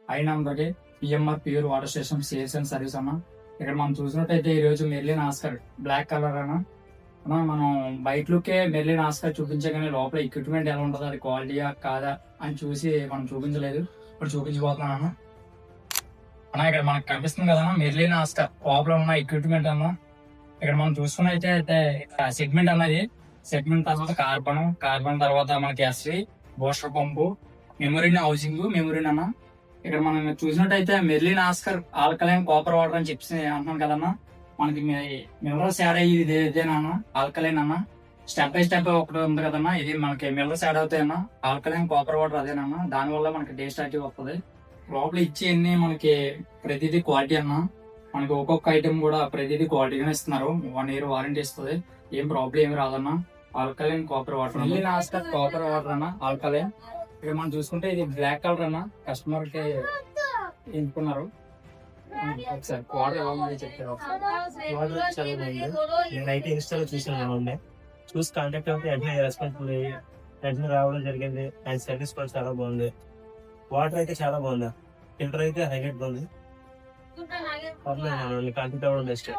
I నంబర్కి PMR pure water station sales and service అన్న. ఇక్కడ మనం చూసినట్టయితే ఈ రోజు మెర్లిన్ ఆస్కర్ బ్లాక్ కలర్ అన్న. మనం బయట లుక్కే మెర్లిన్ ఆస్కర్ చూపించగానే లోపల ఎక్విప్మెంట్ ఎలా ఉంటుందో అది క్వాలిటీయా కాదా అని చూసి మనం చూపించలేదు, ఇప్పుడు చూపించబోతున్నాను అన్న. ఇక్కడ మనకు కనిపిస్తుంది కదా మెర్లిన్ ఆస్కర్ లోపల ఉన్న ఎక్విప్మెంట్ అన్న. ఇక్కడ మనం చూసుకున్నైతే సెగ్మెంట్ అన్నది, సెగ్మెంట్ తర్వాత కార్బన్ తర్వాత మనకి SV booster pump, membrane housing, membrane అన్న. ఇక్కడ మనం చూసినట్టయితే మెర్లిన్ ఆస్కర్ ఆల్కలైన్ కాపర్ వాటర్ అని చెప్పి అంటున్నాను కదన్నా. మనకి మినరల్స్ యాడ్ అయ్యి ఇదేనా ఆల్కలైన్ అన్న. స్టెప్ బై స్టెప్ ఒకటి ఉంది కదన్నా, ఇది మనకి మినరల్స్ యాడ్ అవుతాయన్నా. ఆల్కలైన్ కాపర్ వాటర్ అదేనన్నా, దానివల్ల మనకి టేస్ట్ యాక్టివ్ వస్తుంది. లోపల ఇచ్చేయన్ని మనకి ప్రతిదీ క్వాలిటీ అన్న. మనకి ఒక్కొక్క ఐటమ్ కూడా ప్రతిదీ క్వాలిటీగానే ఇస్తున్నారు. 1 year వారంటీ ఇస్తుంది, ఏం ప్రాబ్లం ఏమి రాదన్నా. Alkaline copper water, Merlin Oscar copper water అన్న ఆల్కలైన్. ఇక్కడ మనం చూసుకుంటే ఇది బ్లాక్ కలర్ అన్న, కస్టమర్ కి ఎంచుకున్నారు. ఒకసారి వాటర్ ఎలా ఉందో చెప్తారు. నేనైతే ఇన్స్టాలో చూసాను, చూసి కాంటాక్ట్ అవుతే వెంటనే రెస్పాన్సిబుల్ వెంటనే రావడం జరిగింది. అండ్ సర్వీస్ కూడా చాలా బాగుంది. వాటర్ అయితే చాలా బాగుంది, ఫిల్టర్ అయితే హైలైట్ బాగుంది. కాంటాక్ట్ అవ్వడం బెస్ట్.